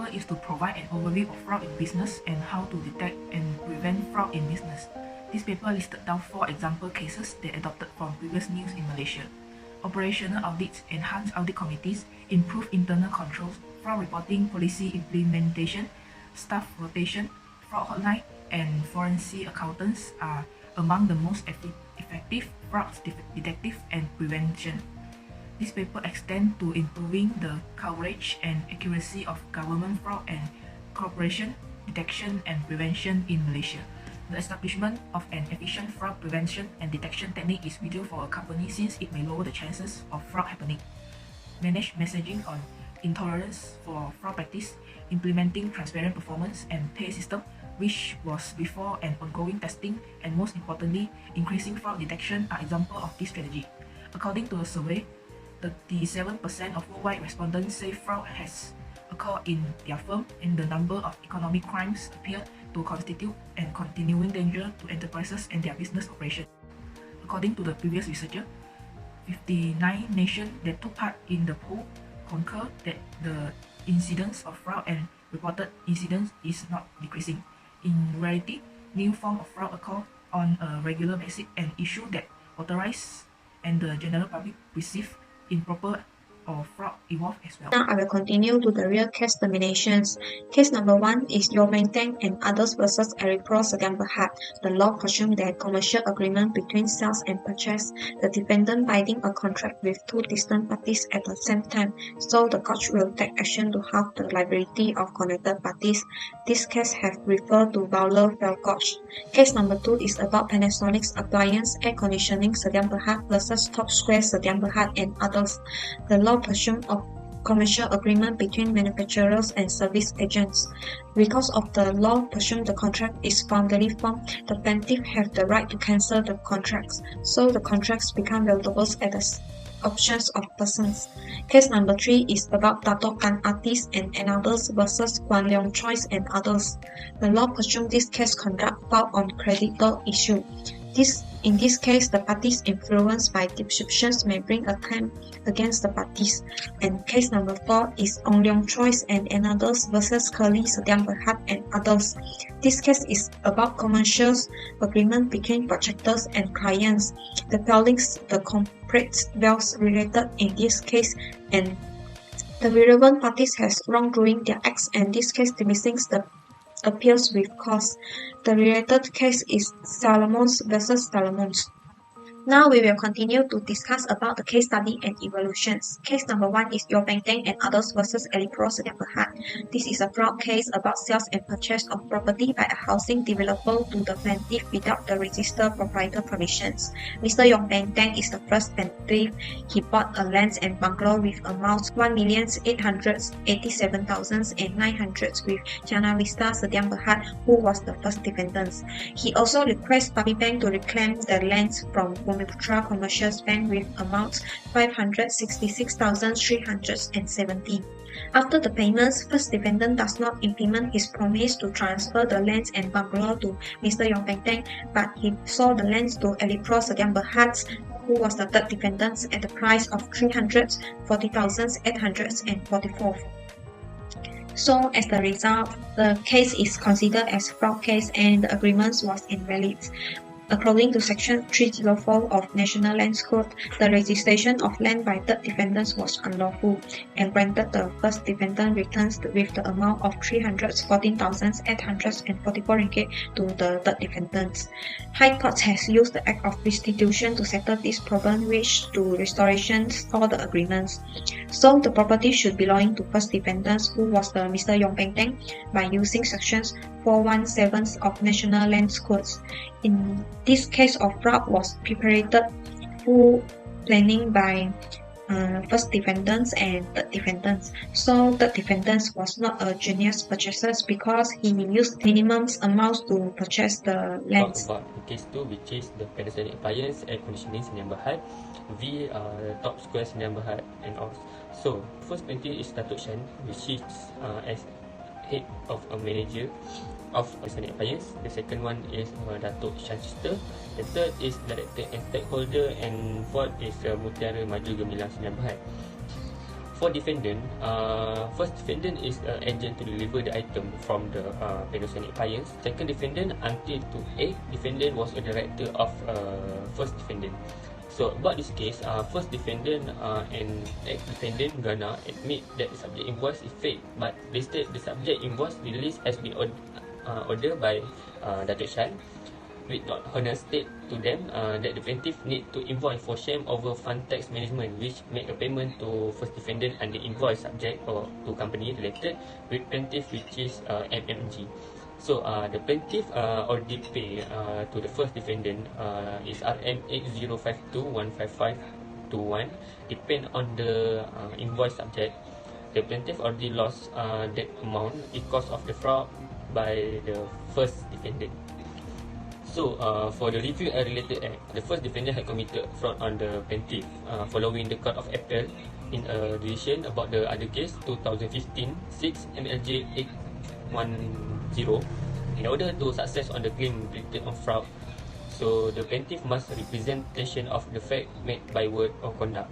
paper is to provide an overview of fraud in business and how to detect and prevent fraud in business. This paper listed down 4 example cases that adopted from previous news in Malaysia. Operational audits, enhanced audit committees, improved internal controls, fraud reporting, policy implementation, staff rotation, fraud hotline, and forensic accountants are among the most effective fraud detective and prevention. This paper extends to improving the coverage and accuracy of government fraud and corporation detection and prevention in Malaysia. The establishment of an efficient fraud prevention and detection technique is vital for a company since it may lower the chances of fraud happening. Manage messaging on intolerance for fraud practice, implementing transparent performance and pay system, which was before and ongoing testing, and most importantly, increasing fraud detection are examples of this strategy. According to a survey, 37% of worldwide respondents say fraud has occurred in their firm, and the number of economic crimes appear to constitute an continuing danger to enterprises and their business operations. According to the previous researcher, 59 nations that took part in the poll concur that the incidence of fraud and reported incidents is not decreasing. In reality, new forms of fraud occur on a regular basis, and issues that authorized and the general public perceive improper or fraud evolve as well. Now I will continue to the real case terminations. Case number 1 is Yo Teng and others versus Eripro Sdn Bhd. The law presumes that commercial agreement between sales and purchase, the defendant binding a contract with 2 distant parties at the same time, so the court will take action to halve the liability of connected parties. This case have referred to Bowler-Velkoch. Case number 2 is about Panasonic's appliance air conditioning Sdn Bhd versus Top Square Sdn Bhd and others. The law presumes of commercial agreement between manufacturers and service agents. Because of the law presumes the contract is boundary formed, the plaintiff have the right to cancel the contracts, so the contracts become valuable at the options of persons. Case number 3 is about Dato Kan Artist and others versus Guan Leong Choice and others. The law presumes this case conduct filed on creditor issue. In this case, the parties influenced by descriptions may bring a claim against the parties. And case number 4 is Ong Leong Choice and others versus Curly Sdn Bhd and others. This case is about commercial agreement between projectors and clients. The filings, the corporate wells related in this case, and the relevant parties has wrongdoing their acts, and this case dismisses the appeals with cause. The related case is Salomons versus Salomons. Now we will continue to discuss about the case study and evaluations. Case number 1 is Yo Teng and others versus Eripro Sdn Bhd. This is a fraud case about sales and purchase of property by a housing developer to the plaintiff without the registered proprietor permissions. Mr. Yo Teng is the first plaintiff. He bought a land and bungalow with amount 1,887,900 with Jana Vista Sdn Bhd, who was the first defendant. He also requests Papi Bank to reclaim the land from Bumiputra Commercial Bank with amount 566,370. After the payments, first defendant does not implement his promise to transfer the land and bungalow to Mr. Yo Teng, but he sold the land to Eripro Sdn Bhd, who was the third defendant, at the price of 340,844. So as the result, the case is considered as fraud case and the agreement was invalid. According to Section 304 of National Land Code, the registration of land by third defendants was unlawful and granted the first defendant returns with the amount of 314,844 ringgit to the third defendants. High Court has used the Act of Restitution to settle this problem, which to restoration for the agreements. So the property should belong to first defendants, who was the Mr. Yo Teng, by using Sections 417 of National Land Codes. In this case of fraud was prepared full planning by first defendants and third defendants. So third defendants was not a genius purchaser because he used minimum amounts to purchase the lands. About case 2, which is the Panasonic appliance air conditioning Sdn Bhd v Top Square Sdn Bhd and all. So first plaintiff is Datuk Shan, which is as head of a manager of Panasonic appliance. The second one is Datuk Shan sister. The third is director and stakeholder, and fourth is Mutiara Maju Gemilang Sdn Bhd. For defendant, first defendant is an agent to deliver the item from the Panasonic appliance. Second defendant, until to A, defendant was a director of first defendant. So about this case, first defendant and ex-defendant Ghana admit that the subject invoice is fake, but they state the subject invoice release has been ordered by Datuk Shan. With not honor state to them that the plaintiff need to invoice for shame over fund tax management, which make a payment to first defendant and the invoice subject or to company related with plaintiff, which is MMG. So the plaintiff already pay to the first defendant is RM80521551, depend on the invoice subject. The plaintiff already lost that amount because of the fraud by the first defendant. So, for the review and related act, the first defendant had committed fraud on the plaintiff following the Court of Appeal in a decision about the other case 2015-6 MLJ 810. In order to success on the claim related on fraud, so the plaintiff must representation of the fact made by word or conduct.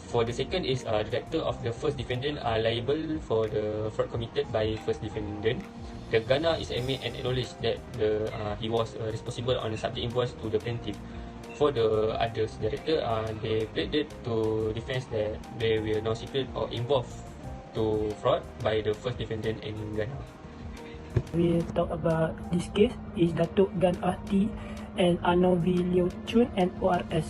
For the second is director of the first defendant are liable for the fraud committed by first defendant. The Ghana is admit and acknowledge that he was responsible on the subject invoice to the plaintiff. For the others director, they pleaded to defense that they were not secret or involved to fraud by the first defendant in Ghana. We talk about this case is Datuk Gan Ahti and Anovi Liu Chun and ORS.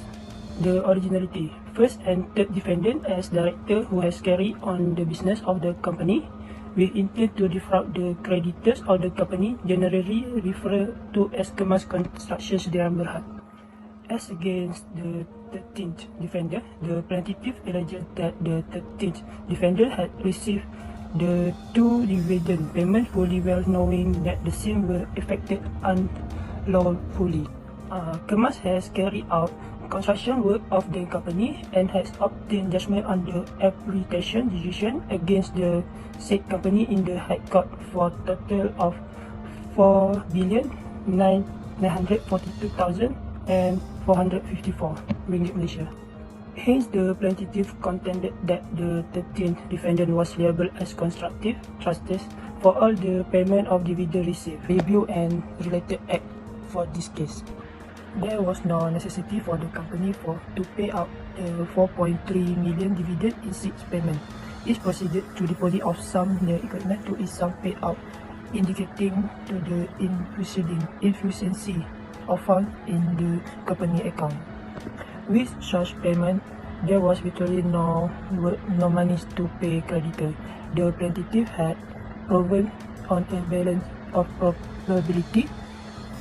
The originality. First and third defendant as director who has carried on the business of the company with intent to defraud the creditors of the company, generally referred to as Kemas Construction Sdn Bhd. As against the 13th defendant, the plaintiff alleged that the 13th defendant had received the two dividend payments fully well knowing that the same were effected unlawfully. Kemas has carried out construction work of the company and has obtained judgment on the arbitration decision against the said company in the High Court for total of 4,942,454 ringgit Malaysia. Hence, the plaintiff contended that the 13th defendant was liable as constructive trustee for all the payment of dividend received. Review and related act for this case. There was no necessity for the company to pay out the 4.3 million dividend in 6 payments. It proceeded to deposit of some the equipment to its sum paid out, indicating to the insufficiency of funds in the company account. With such payment, there was virtually no money to pay creditor. The plaintiff had proven on a balance of probability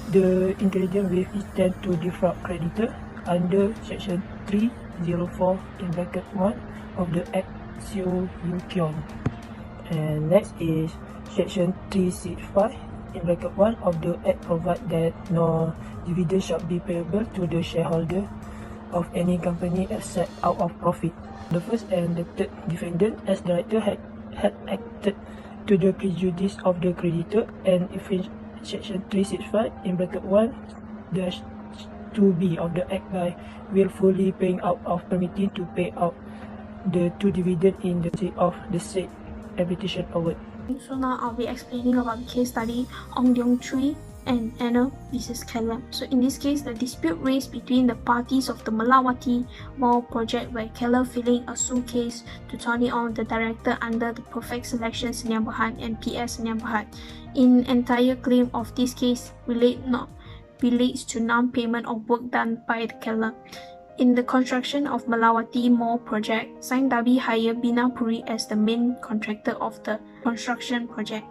the intelligent with intent to defraud creditor under section 304 in bracket 1 of the Act Seo Yun. And next is section 365 in bracket 1 of the Act provide that no dividend shall be payable to the shareholder of any company except out of profit. The first and the third defendant as director had acted to the prejudice of the creditor and infringed Section 365 in bracket 1-2b of the Act by willfully paying out of permitting to pay out the two dividend in the state of the said arbitration award. So now I'll be explaining about the case study Ong Leong Chui and Anna vs. Keller. So in this case, the dispute raised between the parties of the Malawati Mall project where Keller filing a suit case to Tony Ong, the director under the Perfect Selection Sdn Bhd and PS Sdn Bhd. In entire claim of this case relates to non-payment of work done by the Keller. In the construction of Malawati Mall project, Sain Dabi hired Bina Puri as the main contractor of the construction project.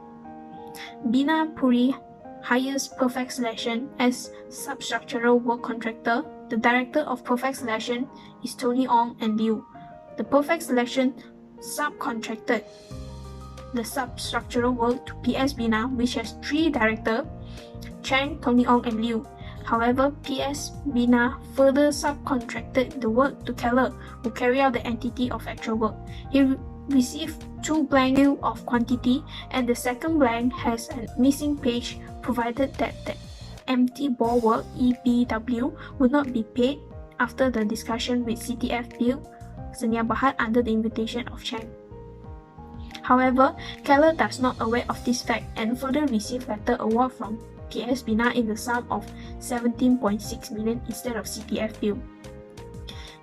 Bina Puri hires Perfect Selection as substructural work contractor. The director of Perfect Selection is Tony Ong and Liu. The Perfect Selection subcontracted the substructural work to PS Bina, which has 3 directors, Chang, Tony Ong and Liu. However, PS Bina further subcontracted the work to Keller, who carried out the entity of actual work. He received 2 blank bill of quantity and the second blank has a missing page provided that the empty ball work EBW would not be paid after the discussion with CTF bill Senia Berhad under the invitation of Chen. However, Keller does not aware of this fact and further received letter award from PS Bina in the sum of 17.6 million instead of CPF bill.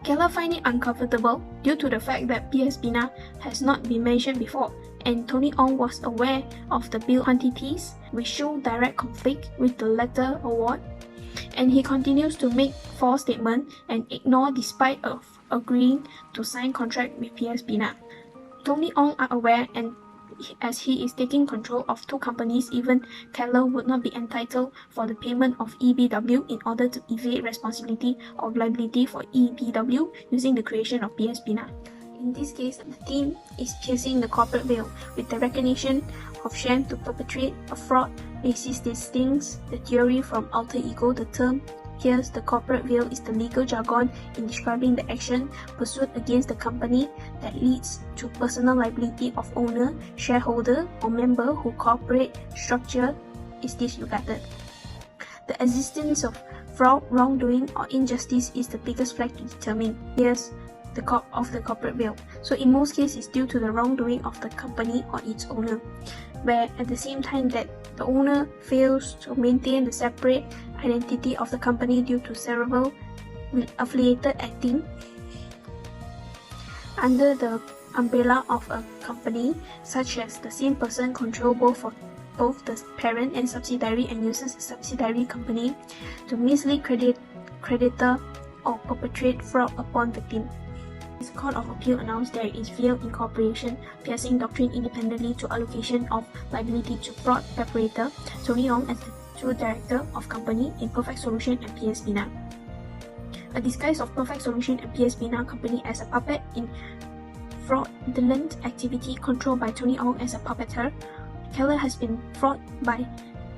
Keller find it uncomfortable due to the fact that PS Bina has not been mentioned before, and Tony Ong was aware of the bill quantities which show direct conflict with the letter award, and he continues to make false statements and ignore despite of agreeing to sign contract with PS Bina. Tony Ong are aware, and as he is taking control of two companies, even Keller would not be entitled for the payment of EBW in order to evade responsibility of liability for EBW using the creation of PS Bina. In this case, the theme is piercing the corporate veil, with the recognition of Shen to perpetrate a fraud basis distinguishes the theory from alter ego. The term pierce the corporate veil is the legal jargon in describing the action pursued against the company that leads to personal liability of owner, shareholder, or member whose corporate structure is disregarded. The existence of fraud, wrongdoing, or injustice is the biggest flag to determine pierce the corporate veil. So in most cases, it's due to the wrongdoing of the company or its owner, where at the same time that the owner fails to maintain the separate identity of the company due to several affiliated acting under the umbrella of a company, such as the same person control both the parent and subsidiary and uses the subsidiary company to mislead creditor or perpetrate fraud upon victim. The Court of Appeal announced there is veil incorporation, piercing doctrine independently to allocation of liability to fraud perpetrator, Tony Ong as the true director of company in Perfect Solution and PS Bina. A disguise of Perfect Solution and PS Bina company as a puppet in fraudulent activity controlled by Tony Ong as a puppeteer. Keller has been fraud by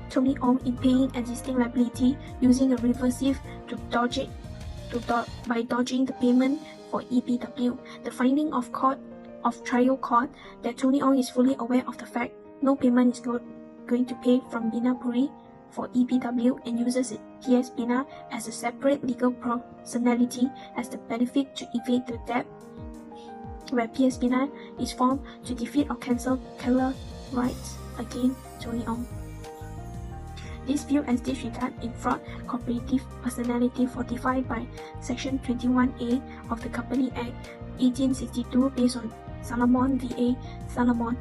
Tony Ong in paying existing liability using a reversive by dodging the payment for EBW. The finding of trial court that Tony Ong is fully aware of the fact no payment is going to pay from Bina Puri for EBW and uses PS Bina as a separate legal personality as the benefit to evade the debt, where PS Bina is formed to defeat or cancel Keller rights against Tony Ong. This view as disregard in fraud cooperative personality fortified by Section 21A of the Company Act 1862 based on Salomon v.A. Salomon,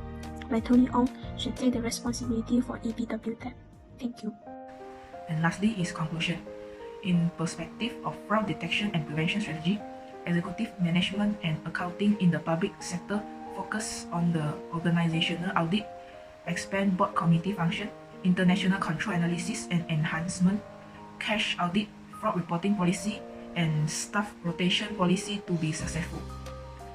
where Tony Ong should take the responsibility for EBW debt. Thank you. And lastly is conclusion. In perspective of fraud detection and prevention strategy, executive management and accounting in the public sector focus on the organizational audit, expand board committee function, international control analysis and enhancement, cash audit, fraud reporting policy, and staff rotation policy to be successful.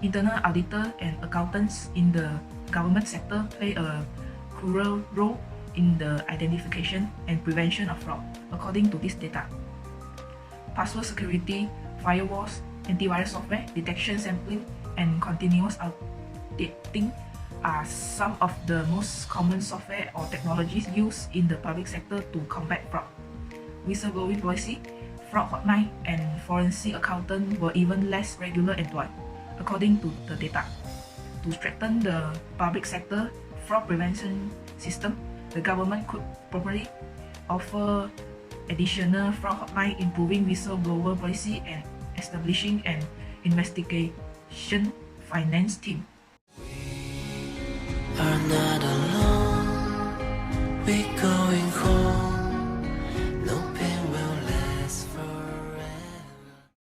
Internal auditor and accountants in the government sector play a crucial role in the identification and prevention of fraud, according to this data. Password security, firewalls, antivirus software, detection sampling, and continuous auditing are some of the most common software or technologies used in the public sector to combat fraud. Whistleblowing policy, fraud hotline, and forensic accountant were even less regular employed, according to the data. To strengthen the public sector fraud prevention system, the government could probably offer additional fraud hotline, improving whistleblower policy, and establishing an investigation finance team. Are not alone, we go